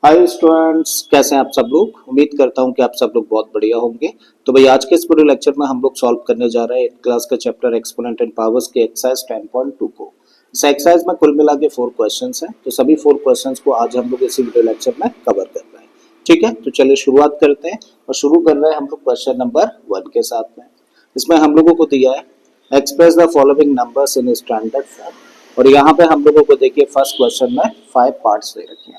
Hi students, कैसे हैं आप सब लोग। उम्मीद करता हूं कि आप सब लोग बहुत बढ़िया होंगे। तो भाई आज के इस वीडियो लेक्चर में हम लोग सॉल्व करने जा रहे हैं 8th क्लास का चैप्टर एक्सपोनेंट एंड पावर्स के एक्सरसाइज 10.2 को। इस एक्सरसाइज में कुल मिला के 4 क्वेश्चंस हैं, तो सभी 4 क्वेश्चंस को आज हम लोग इसी वीडियो लेक्चर में कवर कर रहे हैं। ठीक है, तो चलिए शुरुआत करते हैं और शुरू कर रहे हैं हम लोग क्वेश्चन नंबर 1 के साथ में। इसमें हम लोगों को दिया है express the following numbers in standard form, और यहाँ पे हम लोगों को देखिए फर्स्ट क्वेश्चन में 5 पार्ट्स दे रखे हैं।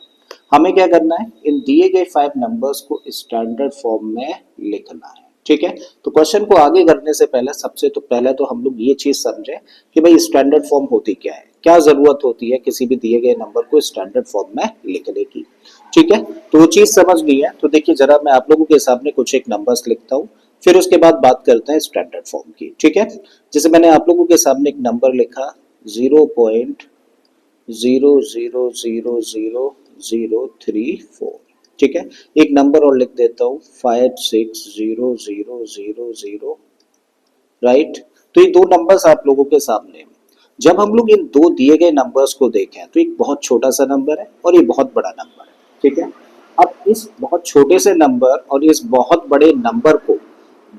हमें क्या करना है, इन दिए गए 5 नंबर्स को स्टैंडर्ड फॉर्म में लिखना है। ठीक है, तो क्वेश्चन को आगे करने से पहले सबसे तो पहले तो हम लोग ये चीज समझे कि भाई स्टैंडर्ड फॉर्म होती क्या है, क्या जरूरत होती है किसी भी दिए गए नंबर को स्टैंडर्ड फॉर्म में लिखने की। ठीक है, तो वो चीज समझ ली है। तो देखिए जरा मैं आप लोगों के सामने कुछ एक नंबर्स लिखता हूँ, फिर उसके बाद बात करते हैं स्टैंडर्ड फॉर्म की। ठीक है, जैसे मैंने आप लोगों के सामने एक नंबर लिखा 0.0000034। ठीक है, एक नंबर और लिख देता हूँ 560000, राइट। तो ये दो नंबर्स आप लोगों के सामने हैं। जब हम लोग इन दो दिए गए नंबर्स को देखें तो एक बहुत छोटा सा नंबर है और ये बहुत बड़ा नंबर है। ठीक है, अब इस बहुत छोटे से नंबर और इस बहुत बड़े नंबर को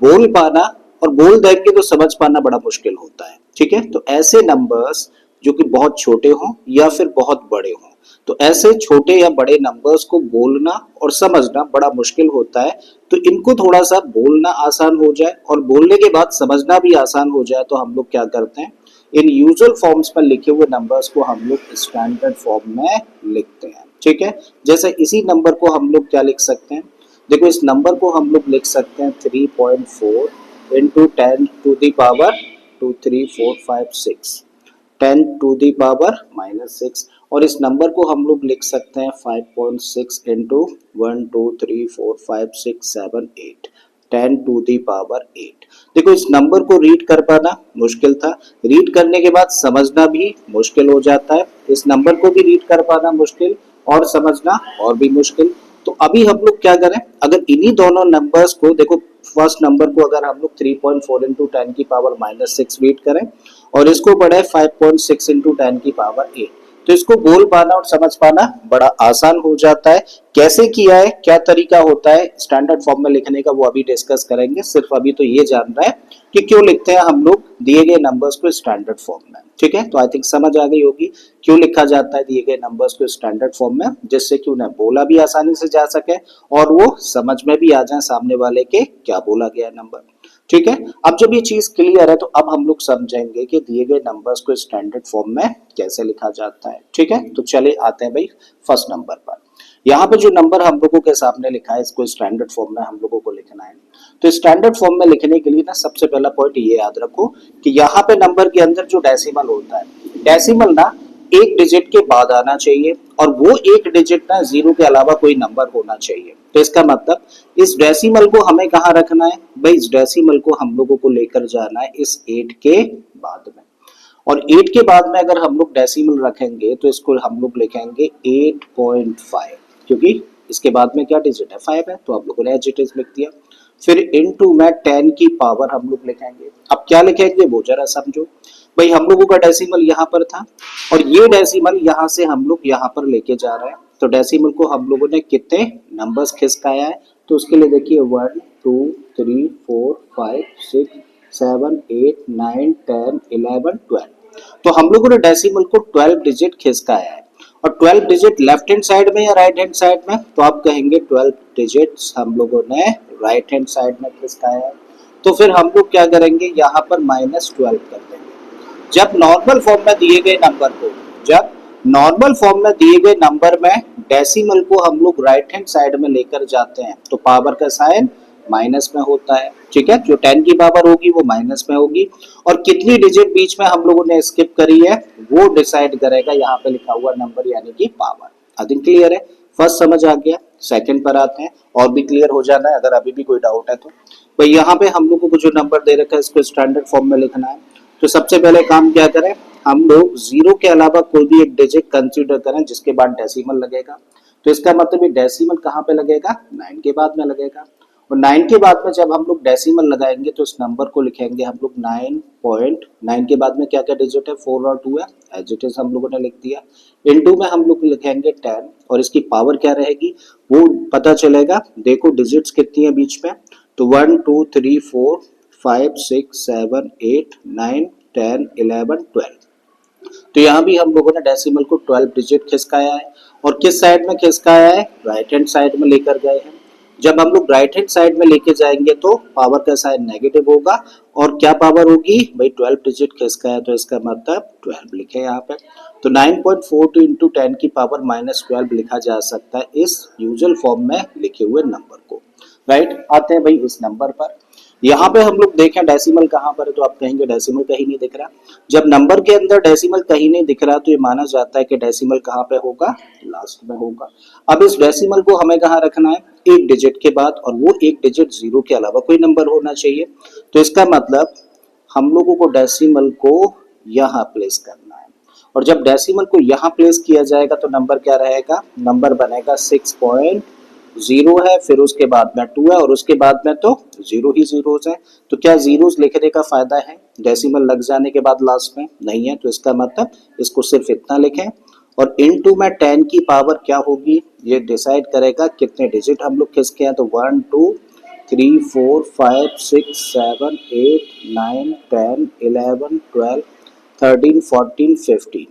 बोल पाना और बोल देंगे तो समझ पाना बड़ा मुश्किल होता है। ठीक है, तो ऐसे नंबर्स जो कि बहुत छोटे हों या फिर बहुत बड़े हों, तो ऐसे छोटे या बड़े नंबर्स को बोलना और समझना बड़ा मुश्किल होता है। तो इनको थोड़ा सा बोलना आसान हो जाए और बोलने के बाद समझना भी आसान हो जाए, तो हम लोग क्या करते हैं, इन यूजुअल फॉर्म्स पर लिखे हुए नंबर्स को हम लोग स्टैंडर्ड फॉर्म में लिखते हैं। ठीक है, जैसे इसी नंबर को हम लोग क्या लिख सकते हैं, देखो इस नंबर को हम लोग लिख सकते हैं 3.4 into 10 to the power 2 3 4 5 6, 10 to the power -6। और इस नंबर को हम लोग लिख सकते हैं 5.6 इंटू 1 2 3 4 5 6 7 8, 10 to the power 8। देखो इस नंबर को रीड कर पाना मुश्किल था, रीड करने के बाद समझना भी मुश्किल हो जाता है। इस नंबर को भी रीड कर पाना मुश्किल और समझना और भी मुश्किल। तो अभी हम लोग क्या करें, अगर इन्हीं दोनों नंबर्स को देखो, फर्स्ट नंबर को अगर हम लोग 3.4 इंटू 10 की पावर -6 रीड करें और इसको पढ़े 5.6 इंटू 10 की पावर 8, तो इसको बोल पाना और समझ पाना बड़ा आसान हो जाता है। कैसे किया है, क्या तरीका होता है स्टैंडर्ड फॉर्म में लिखने का, वो अभी डिस्कस करेंगे। सिर्फ अभी तो ये जान रहा है कि क्यों लिखते हैं हम लोग दिए गए नंबर्स को स्टैंडर्ड फॉर्म में। ठीक है, तो आई थिंक समझ आ गई होगी क्यों लिखा जाता है दिए गए नंबर्स को स्टैंडर्ड फॉर्म में, जिससे कि उन्हें बोला भी आसानी से जा सके और वो समझ में भी आ जाए सामने वाले के क्या बोला गया नंबर। ठीक है, अब जब ये चीज क्लियर है तो अब हम लोग समझेंगे कि दिए गए नंबर्स को स्टैंडर्ड फॉर्म में कैसे लिखा जाता है। ठीक है, तो चले आते हैं भाई फर्स्ट नंबर पर। यहाँ पे जो नंबर हम लोगों के सामने लिखा है इसको स्टैंडर्ड फॉर्म में हम लोगों को लिखना है। तो स्टैंडर्ड फॉर्म में लिखने के लिए ना सबसे पहला पॉइंट ये याद रखो कि यहाँ पे नंबर के अंदर जो डेसिमल होता है, डेसिमल ना एक डिजिट के बाद आना चाहिए और वो एक डिजिट ना जीरो के अलावा कोई नंबर होना चाहिए। तो इसका मतलब इस डेसिमल को हमें कहाँ रखना है भाई, इस डेसिमल को हम लोगों को लेकर जाना है इस 8 के बाद में। और 8 के बाद में अगर हम लोग डेसिमल रखेंगे तो इसको हम लोग लिखेंगे 8.5, क्योंकि इसके बाद में क्या डिजिट है 5 है, तो आप लोगों ने एज इट इज लिख दिया। फिर इनटू में 10 की पावर हम लोग लिखेंगे। अब क्या लिखेंगे वो जरा समझो भाई, हम लोगों का डेसिमल यहाँ पर था और ये डेसिमल यहाँ से हम लोग यहाँ पर लेके जा रहे हैं। तो डेसिमल को हम लोगों ने कितने नंबर्स खिसकाया है, तो उसके लिए देखिए 1 2 3 4 5 6 7 8 9 10 11 12। तो हम लोगों ने डेसिमल को 12 डिजिट खिसकाया है। और 12 डिजिट लेफ्ट हैंड साइड में या राइट हैंड साइड में, तो आप कहेंगे 12 डिजिट्स हम लोगों ने राइट हैंड साइड में खिसकाया है। तो फिर हम लोग क्या करेंगे, यहाँ पर -12 कर देंगे। जब नॉर्मल फॉर्म में दिए गए नंबर को, जब नॉर्मल फॉर्म में दिए गए नंबर में डेसिमल को हम लोग राइट हैंड साइड में लेकर जाते हैं तो पावर का साइन माइनस में होता है। ठीक है, जो 10 की पावर होगी वो माइनस में होगी और कितनी डिजिट बीच में हम लोगों ने स्किप करी है वो डिसाइड करेगा यहाँ पे लिखा हुआ नंबर यानी कि पावर। आई थिंक क्लियर है, फर्स्ट समझ आ गया। सेकंड पर आते हैं, और भी क्लियर हो जाना है अगर अभी भी कोई डाउट है तो। भाई यहाँ पे हम लोगों को जो नंबर दे रखा है इसको स्टैंडर्ड फॉर्म में लिखना है। तो सबसे पहले काम क्या करें, हम लोग जीरो के अलावा कोई भी एक डिजिट कंसीडर करें जिसके बाद डेसिमल लगेगा। तो इसका मतलब ये डेसिमल कहाँ पे लगेगा, 9 के बाद में लगेगा। और 9 के बाद में जब हम लोग डेसिमल लगाएंगे तो इस नंबर को लिखेंगे हम लोग 9.9 के बाद में क्या क्या डिजिट है 4 और 2 है, एज इट इज हम लोगों ने लिख दिया। इनटू में हम लोग लिखेंगे 10 और इसकी पावर क्या रहेगी वो पता चलेगा। देखो डिजिट्स कितनी है बीच में, तो 1 2 3 4 5 6 7 8 9 10 11 12। तो यहाँ भी हम लोगों ने डेसिमल को 12 डिजिट खिसकाया है और किस साइड में खिसकाया है, राइट हैंड साइड में लेकर गए हैं। जब हम लोग राइट हैंड साइड में लेके जाएंगे तो पावर का साइन नेगेटिव होगा और क्या पावर होगी भाई 12 डिजिट खिसकाया तो इसका मतलब 12 लिखे यहाँ पे। तो 9.42 इंटू 10 की पावर -12 लिखा जा सकता है इस यूजुअल फॉर्म में लिखे हुए नंबर को। राइट, आते हैं भाई इस नंबर पर। यहाँ पे हम लोग देखें डेसिमल कहाँ पर है तो आप कहेंगे डेसिमल कहीं नहीं दिख रहा। जब नंबर के अंदर डेसिमल कहीं नहीं दिख रहा तो ये माना जाता है कि डेसिमल कहाँ पे होगा, लास्ट में होगा। अब इस डेसिमल को हमें कहाँ रखना है, एक डिजिट के बाद, और वो एक डिजिट जीरो के अलावा कोई नंबर होना चाहिए। तो इसका मतलब हम लोगों को डेसिमल को यहाँ प्लेस करना है और जब डेसिमल को यहाँ प्लेस किया जाएगा तो नंबर क्या रहेगा, नंबर बनेगा 6.0 है, फिर उसके बाद में 2 है और उसके बाद में तो जीरो ही जीरोस है। तो क्या जीरोस लिखने का फायदा है डेसिमल लग जाने के बाद लास्ट में, नहीं है। तो इसका मतलब इसको सिर्फ इतना लिखें और इनटू में 10 की पावर क्या होगी ये डिसाइड करेगा कितने डिजिट हम लोग खिसके हैं। तो 1 2 3 4 5 6 7 8 9 10 11 12 13 14 15,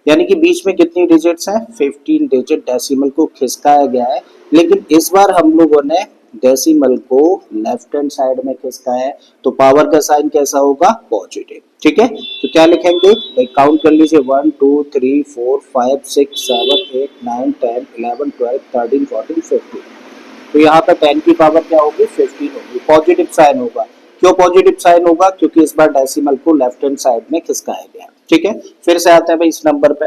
यानी कि बीच में कितनी डिजिट्स हैं, 15 डिजिट डेसिमल को खिसकाया गया है। लेकिन इस बार हम लोगों ने डेसिमल को लेफ्ट हैंड साइड में खिसकाया है तो पावर का साइन कैसा होगा, पॉजिटिव। ठीक है, तो क्या लिखेंगे भाई, काउंट कर लीजिए 1 2 3 4 5 6 7 8 9 10 11 12 13 14 15। तो यहाँ पर 10 की पावर क्या होगी, 15 होगी, पॉजिटिव साइन होगा। क्यों पॉजिटिव साइन होगा, क्योंकि इस बार डेसिमल को लेफ्ट हैंड साइड में खिसकाया गया। ठीक है, फिर से आते हैं भाई इस नंबर पे।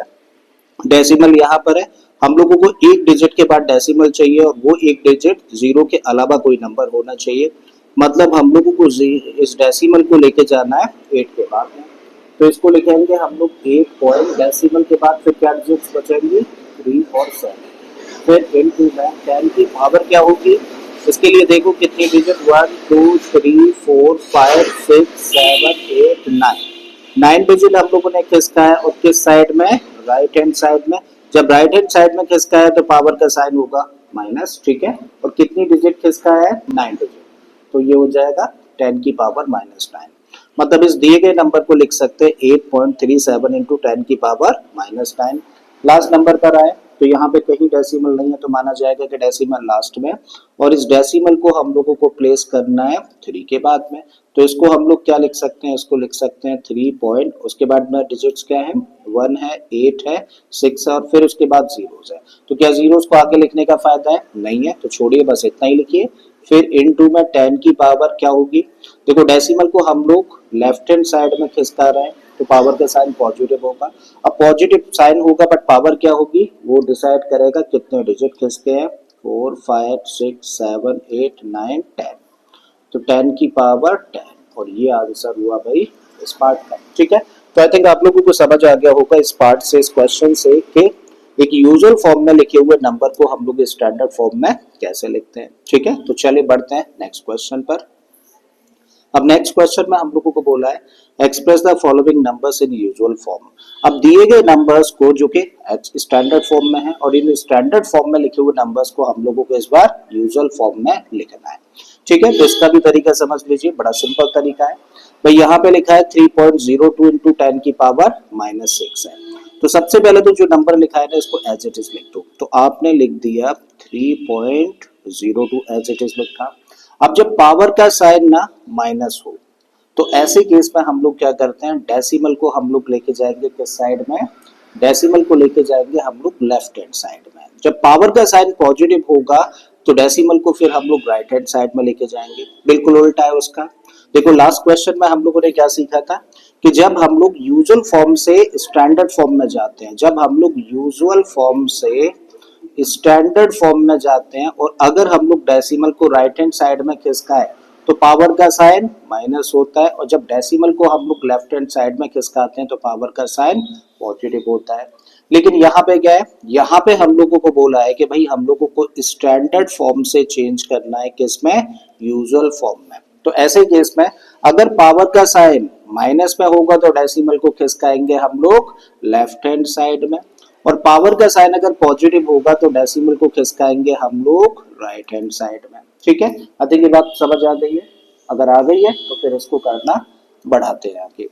डेसिमल यहाँ पर है, हम लोगों को एक डिजिट के बाद डेसिमल चाहिए और वो एक डिजिट जीरो के अलावा कोई नंबर होना चाहिए। मतलब हम लोगों को इस डेसिमल को लेके जाना है 8 के बाद में। तो इसको लिखेंगे हम लोग 8 पॉइंट, डेसिमल के बाद फिर क्या डिजिट्स बचेंगे, 3 और 7। फिर इनटू में 10 की पावर क्या होगी, इसके लिए देखो कितनी डिजिट, 1 2 3 4 5 6 7 8 9, 9 डिजिट हम लोगों ने खिसका है और किस साइड में, राइट हैंड साइड में। जब राइट हैंड साइड में खिसका है तो पावर का साइन होगा माइनस। ठीक है, और कितनी डिजिट खिसका है, 9 डिजिट, तो ये हो जाएगा 10 की पावर -9। मतलब इस दिए गए नंबर को लिख सकते हैं 8.37 इंटू 10 की पावर -9। लास्ट नंबर पर आए तो यहाँ पे कहीं डेसिमल नहीं है तो माना जाएगा कि डेसिमल लास्ट में, और इस डेसिमल को हम लोगों को प्लेस करना है 3 के बाद में। तो इसको हम लोग क्या लिख सकते हैं, इसको लिख सकते हैं 3 पॉइंट, उसके बाद में डिजिट्स क्या है, 1 है 8 है 6 है और फिर उसके बाद जीरोस है। तो क्या जीरोस को आगे लिखने का फायदा है, नहीं है, तो छोड़िए बस इतना ही लिखिए। फिर इनटू में 10 की पावर क्या होगी, देखो डेसिमल को हम लोग लेफ्ट हैंड साइड में खिसका रहे हैं तो पावर का साइन पॉजिटिव होगा। अब पॉजिटिव साइन होगा बट पावर क्या होगी वो डिसाइड करेगा कितने डिजिट खिसके हैं, 4 5 6 7 8 9 10। तो 10 की पावर 10 और ये आंसर हुआ भाई इस पार्ट का। ठीक है, तो आई थिंक आप लोगों को समझ आ गया होगा इस पार्ट से, इस क्वेश्चन से, कि एक यूजुअल फॉर्म में लिखे हुए नंबर को हम लोग स्टैंडर्ड फॉर्म में कैसे लिखते हैं। ठीक है, तो चलिए बढ़ते हैं नेक्स्ट क्वेश्चन पर। अब नेक्स्ट क्वेश्चन में हम लोगों को बोला है express the following numbers in usual form. अब दिए गए नंबर्स को जो कि स्टैंडर्ड फॉर्म में है और इन स्टैंडर्ड फॉर्म में लिखे हुए नंबर्स को हम लोगों को इस बार यूजुअल फॉर्म में लिखना है। ठीक है, तो इसका भी तरीका समझ लीजिए, बड़ा सिंपल तरीका है भाई। यहाँ पे लिखा है 3.02 इंटू 10 की पावर -6 है। तो सबसे पहले तो जो नंबर लिखा है ना इसको एज इट इज लिख दो। तो आपने लिख दिया 3.02 एज इट इज लिखा। अब जब पावर का साइन ना माइनस हो तो ऐसे केस में हम लोग क्या करते हैं, डेसिमल को हम लोग लेके जाएंगे किस साइड में, डेसिमल को लेके जाएंगे हम लोग लेफ्ट हैंड साइड में। जब पावर का साइन पॉजिटिव होगा तो डेसिमल को फिर हम लोग राइट हैंड साइड में लेके जाएंगे, बिल्कुल उल्टा है उसका। देखो लास्ट क्वेश्चन में हम लोगों ने क्या सीखा था कि जब हम लोग यूजुअल फॉर्म से स्टैंडर्ड फॉर्म में जाते हैं, जब हम लोग यूजुअल फॉर्म से स्टैंडर्ड फॉर्म में जाते हैं और अगर हम लोग डेसिमल को राइट हैंड साइड में खिसकाए तो पावर का साइन माइनस होता है, और जब डेसिमल को हम लोग लेफ्ट हैंड साइड में खिसकाते हैं तो पावर का साइन पॉजिटिव होता है। लेकिन यहाँ पे क्या है, यहाँ पे हम लोगों को बोला है कि भाई हम लोगों को स्टैंडर्ड फॉर्म से चेंज करना है, किसमें, यूजुअल फॉर्म में। तो ऐसे केस में अगर पावर का साइन माइनस में होगा तो डेसिमल को खिसकाएंगे हम लोग लेफ्ट हैंड साइड में, और पावर का साइन अगर पॉजिटिव होगा तो डेसिमल को खिसकाएंगे हम लोग राइट हैंड साइड में। ठीक है, आई थिंक ये बात समझ आ गई है। अगर आ गई है तो फिर इसको करना बढ़ाते हैं आगे।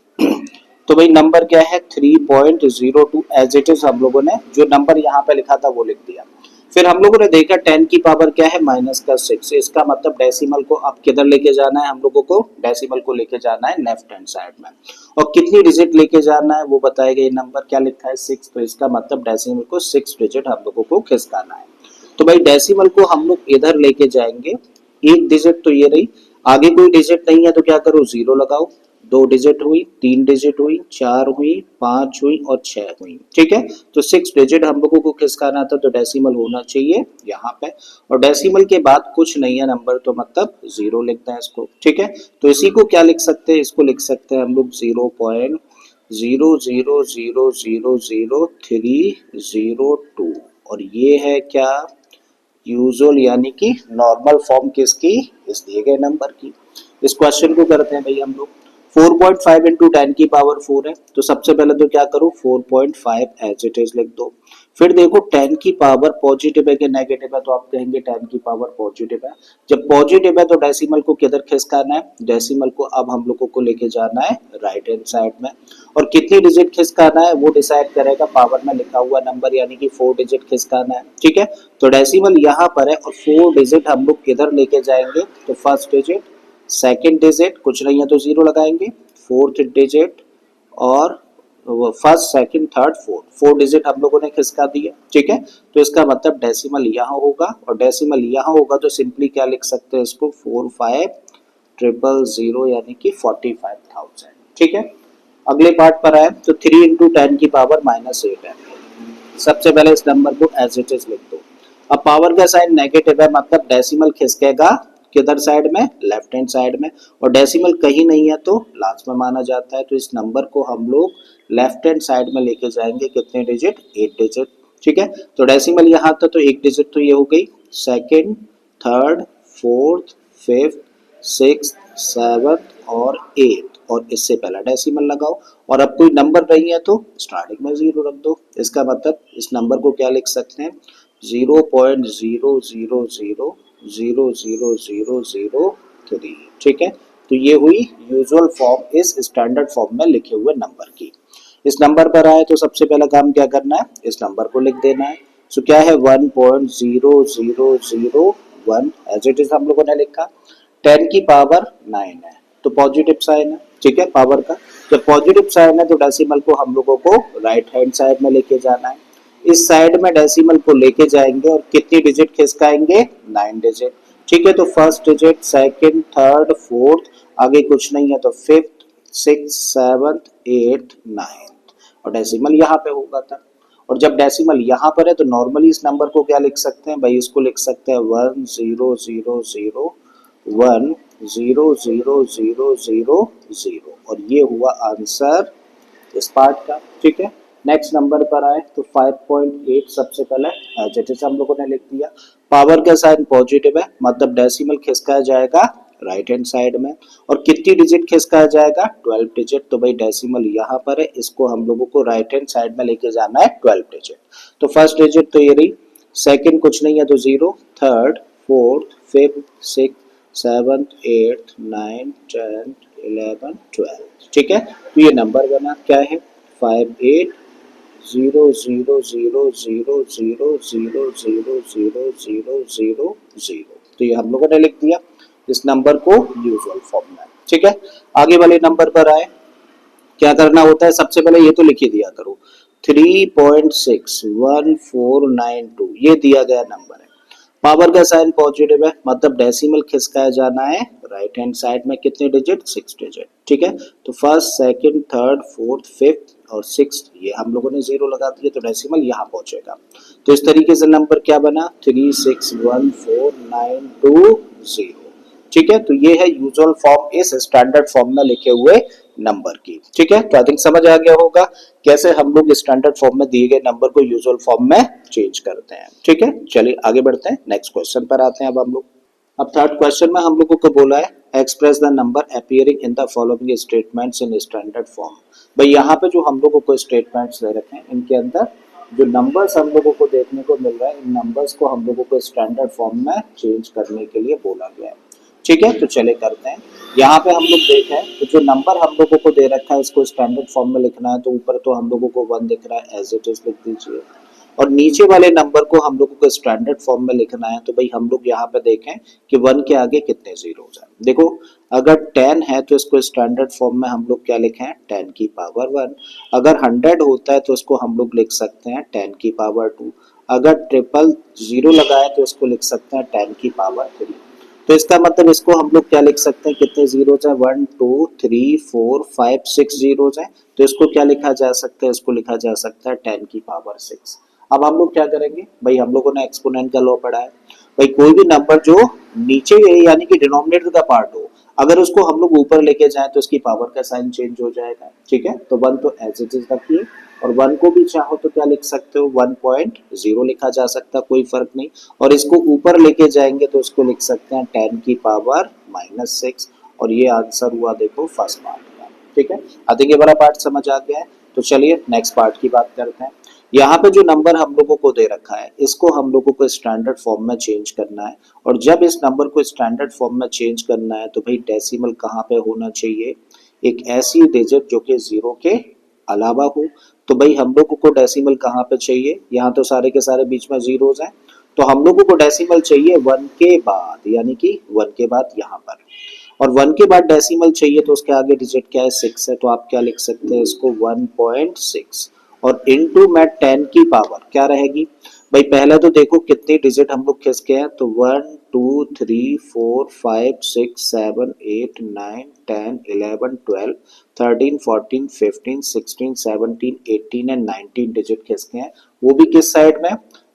तो भाई नंबर क्या है 3.02 एज इट इज, हम लोगों ने जो नंबर यहाँ पे लिखा था वो लिख दिया। फिर हम लोगों ने देखा 10 की पावर क्या है माइनस का 6, इसका मतलब डेसिमल को अब किधर लेके जाना है, हम लोगों को डेसिमल को लेके जाना है लेफ्ट हैंड साइड में, और कितनी डिजिट लेके जाना है वो बताएगा। ये नंबर क्या लिखा है 6, तो इसका मतलब डेसिमल को 6 डिजिट हम लोगों को खिसकाना है। तो भाई डेसिमल को हम लोग इधर लेके जाएंगे, एक डिजिट तो ये रही, आगे कोई डिजिट नहीं है तो क्या करो, जीरो लगाओ। 2 डिजिट हुई, 3 डिजिट हुई, 4 हुई, 5 हुई और 6 हुई। ठीक है, तो 6 डिजिट हम लोगों को खिसकाना था, तो डेसिमल होना चाहिए यहाँ पे, और डेसिमल के बाद कुछ नहीं है नंबर, तो मतलब जीरो लिखते हैं इसको। ठीक है, तो इसी को क्या लिख सकते हैं, इसको लिख सकते हैं हम लोग 0.00000302, और ये है क्या, यूजुअल यानी कि नॉर्मल फॉर्म किसकी, इस दिए गए नंबर की। इस क्वेश्चन को करते हैं भाई हम लोग। 4.5 इंटू 10 की पावर 4 है, तो सबसे पहले तो क्या करो 4.5 एज इट इज लिख दो। फिर देखो 10 की पावर पॉजिटिव है कि नेगेटिव है, तो आप कहेंगे 10 की पावर पॉजिटिव है। जब पॉजिटिव है तो डेसिमल को किधर खिसकाना है, डेसिमल को अब हम लोगों को लेके जाना है राइट हैंड साइड में, और कितनी डिजिट खिसकाना है वो डिसाइड करेगा पावर में लिखा हुआ नंबर, यानी कि 4 डिजिट खिसकाना है। ठीक है, तो डेसिमल यहाँ पर है और 4 डिजिट हम लोग किधर लेके जाएंगे, तो फर्स्ट डिजिट, सेकंड डिजिट कुछ नहीं है तो जीरो लगाएंगे, फोर्थ डिजिट और first second third fourth, 4 digit हम लोगों ने खिसका दिया। ठीक है, तो इसका मतलब डेसिमल यहाँ होगा, और डेसिमल यहाँ होगा तो सिंपली क्या लिख सकते हैं इसको 45,000 यानी कि 45,000। ठीक है, अगले पार्ट पर आए तो 3 इंटू 10 की पावर -8 है। सबसे पहले इस नंबर को एज इट इज लिख दो। अब पावर का साइन नेगेटिव है, मतलब डेसिमल खिसकेगा किधर साइड में, लेफ्ट हैंड साइड में, और डेसिमल कहीं नहीं है तो लास्ट में माना जाता है, तो इस नंबर को हम लोग लेफ्ट हैंड साइड में लेके जाएंगे, कितने डिजिट, 8 डिजिट। ठीक है, तो डेसिमल यहाँ था तो एक डिजिट तो ये हो गई, second, third, fourth, fifth, six, seventh और 8, और इससे पहला डेसिमल लगाओ, और अब कोई नंबर नहीं है तो स्टार्टिंग में जीरो रख दो। इसका मतलब इस नंबर को क्या लिख सकते हैं 0.00000003। ठीक है, तो ये हुई यूजुअल फॉर्म इस स्टैंडर्ड फॉर्म में लिखे हुए नंबर की। इस नंबर पर आए तो सबसे पहला काम क्या करना है, इस नंबर को लिख देना है। सो क्या है 1.0001 एज इट इज हम लोगों ने लिखा। 10 की पावर 9 है तो पॉजिटिव साइन है। ठीक है, पावर का जब पॉजिटिव साइन है तो डेसिमल को हम लोगों को राइट हैंड साइड में लेके जाना है। इस साइड में डेसिमल को लेके जाएंगे और कितनी डिजिट खिसकाएंगे, 9 डिजिट। ठीक है, तो first digit, second, third, fourth, आगे कुछ नहीं है तो fifth, six, seventh, eighth, ninth, और डेसिमल यहाँ पे होगा था। और जब डेसिमल यहाँ पर है तो नॉर्मली इस नंबर को क्या लिख सकते हैं भाई, इसको लिख सकते हैं 100010000, और ये हुआ आंसर इस पार्ट का। ठीक है, नेक्स्ट नंबर पर आए तो 5.8 सबसे पहले एज इट इज हम लोगों ने लिख दिया। पावर का साइन पॉजिटिव है, मतलब डेसिमल खिसकाया जाएगा राइट हैंड साइड में, और कितनी डिजिट खिसकाया जाएगा, 12 डिजिट। तो भाई डेसिमल यहाँ पर है, इसको हम लोगों को राइट हैंड साइड में लेके जाना है 12 डिजिट। तो फर्स्ट डिजिट तो ये रही, सेकंड कुछ नहीं है तो zero, third, fourth, fifth, six, seventh, eighth, ninth, 10th, 11th, 12th। ठीक है, तो ये नंबर बना क्या है 58000000000000। तो ये हम लोगों ने लिख दिया इस नंबर को यूजुअल फॉर्म में। ठीक है, आगे वाले नंबर पर आए, क्या करना होता है, सबसे पहले ये तो लिख ही दिया करो 3.61492, ये दिया गया नंबर है। पावर का साइन पॉजिटिव है, मतलब डेसिमल खिसकाया जाना है राइट हैंड साइड में, कितने डिजिट, 6 डिजिट। ठीक है, तो first, second, third, fourth, fifth और सिक्स्थ, ये हम लोगों ने जीरो लगा दिया तो डेसिमल यहाँ पहुंचेगा। तो इस तरीके से नंबर क्या बना 3614920। ठीक है, तो ये है यूजुअल फॉर्म इस स्टैंडर्ड फॉर्म में लिखे हुए नंबर की। ठीक है, तो आई थिंक समझ आ गया होगा कैसे हम लोग स्टैंडर्ड फॉर्म में दिए गए नंबर को यूजुअल फॉर्म में चेंज करते हैं। ठीक है, चलिए आगे बढ़ते हैं, नेक्स्ट क्वेश्चन पर आते हैं अब हम लोग। अब थर्ड क्वेश्चन में हम लोगों को बोला है express the number appearing in the following statements in standard form. भाई यहाँ पे जो हम लोगों को स्टेटमेंट्स दे रखे हैं इनके अंदर जो नंबर्स हम लोगों को देखने को मिल रहा है इन नंबर्स को हम लोगों को स्टैंडर्ड फॉर्म में चेंज करने के लिए बोला गया है। ठीक है, तो चले करते हैं। यहाँ पे हम लोग देखें तो जो नंबर हम लोगों को दे रखा है इसको स्टैंडर्ड फॉर्म में लिखना है, तो ऊपर तो हम लोगों को 1 दिख रहा है, एज इट इज लिख दीजिए। और नीचे वाले नंबर को हम लोगों को स्टैंडर्ड फॉर्म में लिखना है, तो भाई हम लोग यहाँ पे देखें कि 1 के आगे कितने जीरोस हैं। देखो अगर 10 है तो इसको स्टैंडर्ड फॉर्म में हम लोग क्या लिखें, 10 की पावर 1। अगर 100 होता है तो इसको हम लोग लिख सकते हैं 10 की पावर 2। अगर ट्रिपल जीरो लगाए तो इसको लिख सकते हैं 10 की पावर 3। तो इसका मतलब इसको हम लोग क्या लिख सकते हैं, कितने जीरोस हैं, 1 2 3 4 5 6 जीरोस हैं। तो इसको क्या लिखा जा सकता है, इसको लिखा जा सकता है 10 की पावर 6। अब हम लोग क्या करेंगे, भाई हम लोगों ने एक्सपोनेंट का लॉ पढ़ा है। भाई कोई भी नंबर जो नीचे यानी कि डिनोमिनेटर का पार्ट हो, अगर उसको हम लोग ऊपर लेके जाएं तो उसकी पावर का साइन चेंज हो जाएगा। ठीक है, तो 1 तो एज इट इज रखिए, और 1 को भी चाहो तो क्या लिख सकते हो, 1.0 लिखा जा सकता है, कोई फर्क नहीं। और इसको ऊपर लेके जाएंगे तो इसको लिख सकते हैं 10 की पावर -6। और ये आंसर हुआ देखो फर्स्ट पार्ट का। ठीक है, आई थिंक ये वाला पार्ट समझ आ गया है। तो चलिए नेक्स्ट पार्ट की बात करते हैं। यहाँ पे जो नंबर हम लोगों को दे रखा है इसको हम लोगों को स्टैंडर्ड फॉर्म में चेंज करना है। और जब इस नंबर को स्टैंडर्ड फॉर्म में चेंज करना है तो भाई डेसिमल कहाँ पे होना चाहिए, एक ऐसी डिजिट जो कि 0 के अलावा हो। तो भाई हम लोगों को डेसिमल कहाँ पे चाहिए, यहाँ तो सारे के सारे बीच में जीरोस हैं, तो हम लोगों को डेसिमल चाहिए 1 के बाद, यानी कि 1 के बाद यहाँ पर। और 1 के बाद डेसिमल चाहिए तो उसके आगे डिजिट क्या है, 6 है, तो आप क्या लिख सकते हैं इसको 1.6। और इनटू में 10 की पावर क्या रहेगी, भाई पहले तो देखो कितनी डिजिट हम लोग खिसके हैं, तो 1 2 3 4 5 6 7 8 9 10 11 12 13 14 15 16 17 18 एंड 19 डिजिट खिसके हैं, वो भी किस साइड में,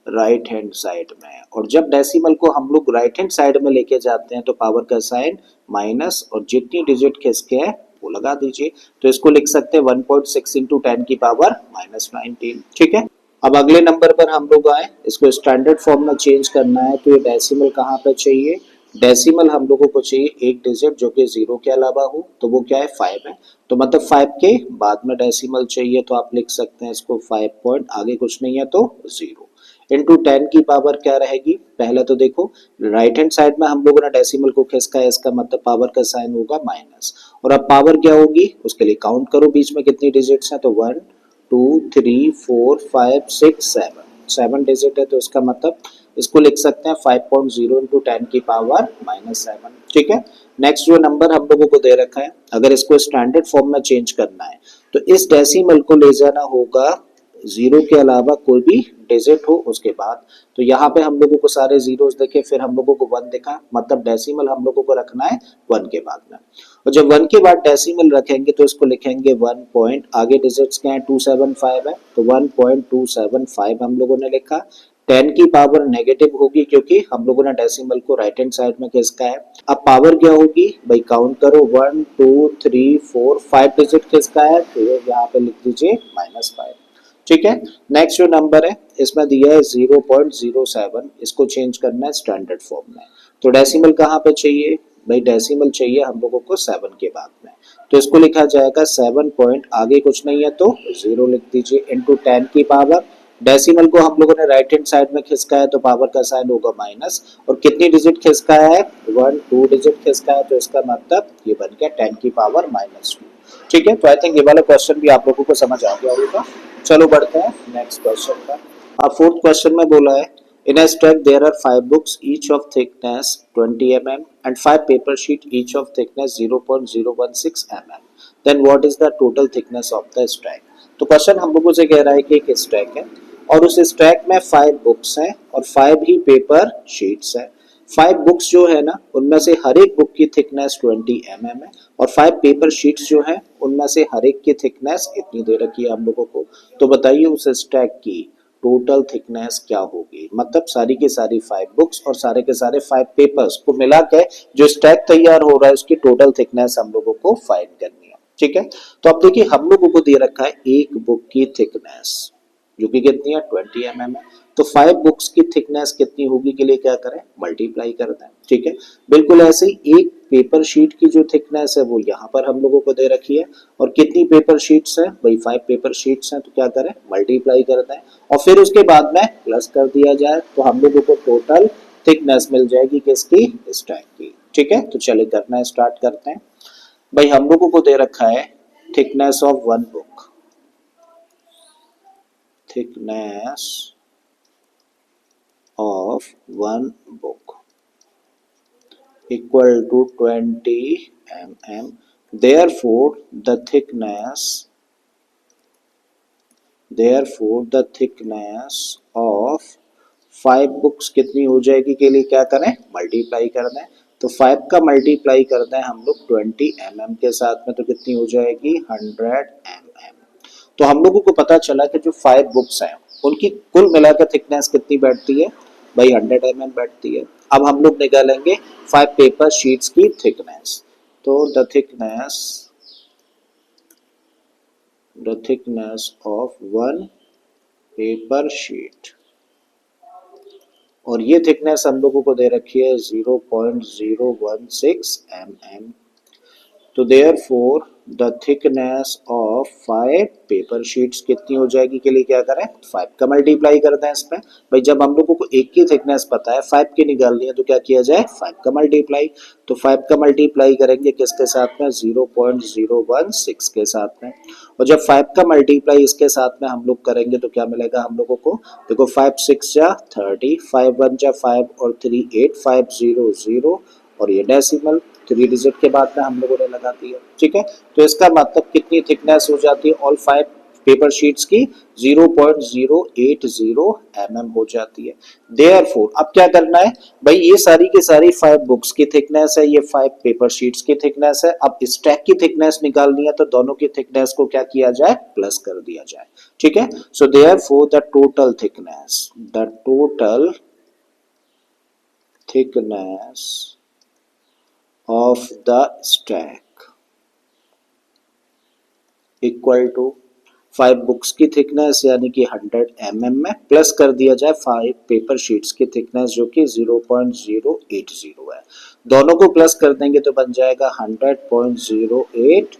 राइट हैंड साइड में। और जब डेसिमल को हम लोग राइट हैंड साइड में लेके जाते हैं तो पावर का साइन माइनस, और जितनी डिजिट खिसके हैं वो लगा दीजिए। तो इसको लिख सकते हैं 1.6 इंटू 10 की पावर -19। ठीक है, अब अगले नंबर पर हम लोग आए, इसको स्टैंडर्ड फॉर्म में चेंज करना है, तो ये डेसिमल कहाँ पे चाहिए, डेसिमल हम लोगों को चाहिए एक डिजिट जो कि 0 के अलावा हो, तो वो क्या है 5 है। तो मतलब 5 के बाद में डेसिमल चाहिए, तो आप लिख सकते हैं इसको 5 पॉइंट आगे कुछ नहीं है तो 0 इंटू 10 की पावर क्या रहेगी, पहले तो देखो राइट हैंड साइड में हम लोगों ने डेसिमल को खिसका है, इसका मतलब पावर का साइन होगा माइनस। और अब पावर क्या होगी उसके लिए काउंट करो बीच में कितनी डिजिट्स हैं, तो 1 2 3 4 5 6 7 7 डिजिट है, तो इसका मतलब इसको लिख सकते हैं 5.0 इंटू 10 की पावर -7। ठीक है, नेक्स्ट जो नंबर हम लोगों को दे रखा है, अगर इसको स्टैंडर्ड फॉर्म में चेंज करना है तो इस डेसिमल को ले जाना होगा 0 के अलावा कोई भी डिजिट हो उसके बाद। तो यहाँ पे हम लोगों को सारे जीरोस देखे, फिर हम लोगों को 1 दिखा, मतलब डेसिमल हम लोगों को रखना है 1 के बाद में। और जब 1 के बाद डेसिमल रखेंगे तो इसको लिखेंगे 1 पॉइंट आगे डिजिट्स क्या है 275 है, तो 1.275 हम लोगों ने लिखा। 10 की पावर नेगेटिव होगी क्योंकि हम लोगों ने डेसिमल को राइट हैंड साइड में खिसका है। अब पावर क्या होगी भाई, काउंट करो 1 2 3 4 5 डिजिट खिसका है, तो यहाँ पे लिख दीजिए -5। ठीक है, नेक्स्ट जो नंबर है इसमें दिया है 0.07, इसको चेंज करना है स्टैंडर्ड फॉर्म में। तो डेसिमल कहाँ पे चाहिए भाई, डेसिमल चाहिए हम लोगों को 7 के बाद में, तो इसको लिखा जाएगा 7 पॉइंट आगे कुछ नहीं है तो 0 लिख दीजिए इंटू 10 की पावर। डेसिमल को हम लोगों ने राइट हैंड साइड में खिसका है तो पावर का साइन होगा माइनस, और कितनी डिजिट खिसका है 1 2 डिजिट खिसका है, तो इसका मतलब ये बन गया 10 की पावर -2। ठीक है, तो आई थिंक ये वाला क्वेश्चन भी आप लोगों को समझ आ गया होगा। चलो बढ़ते हैं नेक्स्ट क्वेश्चन पर। अब फोर्थ क्वेश्चन में बोला है इन a stack there are 5 books each of thickness 20 mm and 5 paper sheet each of thickness 0.016 mm, then what is the total thickness of the stack। तो क्वेश्चन हम लोगों से कह रहा है कि एक स्टैक है और उस स्टैक में 5 बुक्स हैं और 5 ही पेपर शीट्स हैं। 5 बुक्स जो है ना उनमें से हर एक बुक की थिकनेस 20 mm है, और 5 पेपर शीट्स जो हैं उनमें से हर एक की थिकनेस इतनी दे रखी है हम लोगों को। तो बताइए उस स्टैक की टोटल थिकनेस क्या होगी, मतलब सारी की सारी 5 बुक्स और सारे के सारे 5 पेपर्स को मिला के जो स्टैक तैयार हो रहा है उसकी टोटल थिकनेस हम लोगों को फाइंड करनी है। ठीक है। तो अब देखिए हम लोगों को दे रखा है एक बुक की थिकनेस जो कि कितनी है 20 mm है। तो 5 बुक्स की थिकनेस कितनी होगी के लिए क्या करें मल्टीप्लाई कर दें। ठीक है। बिल्कुल ऐसे ही एक पेपर शीट की जो थिकनेस है वो यहाँ पर हम लोगों को दे रखी है और कितनी पेपर शीट्स है भाई 5 पेपर शीट्स हैं तो क्या करें मल्टीप्लाई कर दें और फिर उसके बाद में प्लस कर दिया जाए तो हम लोगों को टोटल थिकनेस मिल जाएगी किसकी स्टैक की। ठीक है। तो चलिए करना स्टार्ट करते हैं। भाई हम लोगों को दे रखा है thickness of one book, thickness of one book equal to 20 mm. Therefore, the thickness of 5 books कितनी हो जाएगी के लिए क्या करें मल्टीप्लाई कर दें। तो 5 का मल्टीप्लाई कर दें हम लोग 20 mm के साथ में तो कितनी हो जाएगी 100 mm। तो हम लोगों को पता चला कि जो 5 बुक्स हैं उनकी कुल मिलाकर थिकनेस कितनी बैठती है भाई 100 mm बैठती है। अब हम लोग निकालेंगे 5 पेपर शीट्स की थिकनेस। तो the thickness of one paper sheet और ये थिकनेस हम लोगों को दे रखी है 0.016 mm। तो therefore the thickness of 5 paper sheets कितनी हो जाएगी के लिए क्या करें 5 का मल्टीप्लाई कर दें इसमें। भाई जब हम लोगों को एक की थिकनेस पता है 5 की निकालनी है तो क्या किया जाए 5 का मल्टीप्लाई। तो 5 का मल्टीप्लाई करेंगे किसके साथ में 0.016 के साथ में और जब 5 का मल्टीप्लाई इसके साथ में हम लोग करेंगे तो क्या मिलेगा हम लोगों को देखो 5 6 जा 30 5 1 जा 5 और 3 8 5 0 0 और ये डेसिमल 3 डिजिट के बाद में हम लोगों ने लगा दिया। ठीक है। तो इसका मतलब कितनी थिकनेस हो जाती है ऑल 5 पेपर शीट्स की 0.080 mm हो जाती है। देयरफॉर अब क्या करना है भाई ये सारी की सारी 5 बुक्स की थिकनेस है ये 5 पेपर शीट्स की थिकनेस है। अब स्टैक की थिकनेस निकालनी है तो दोनों की थिकनेस को क्या किया जाए प्लस कर दिया जाए। ठीक है। So therefore the total thickness of the stack equal to 5 books की थिकनेस यानी कि 100 mm में प्लस कर दिया जाए 5 पेपर शीट्स की थिकनेस जो कि 0.080 है। दोनों को प्लस कर देंगे तो बन जाएगा 100.08।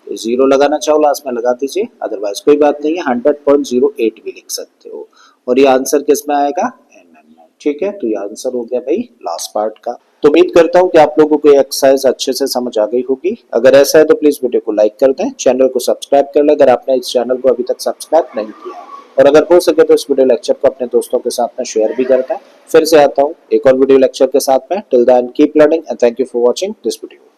जीरो लगाना चाहो लास्ट में लगा दीजिए अदरवाइज कोई बात नहीं है 100.08 भी लिख सकते हो और ये आंसर किस में आएगा mm में। ठीक है। तो ये आंसर हो गया भाई लास्ट पार्ट का। तो उम्मीद करता हूँ कि आप लोगों को ये एक्सरसाइज अच्छे से समझ आ गई होगी। अगर ऐसा है तो प्लीज वीडियो को लाइक कर दें, चैनल को सब्सक्राइब कर लें अगर आपने इस चैनल को अभी तक सब्सक्राइब नहीं किया है और अगर हो सके तो इस वीडियो लेक्चर को अपने दोस्तों के साथ में शेयर भी कर दें। फिर से आता हूँ एक और वीडियो लेक्चर के साथ में। Till then keep learning and thank you for watching this video.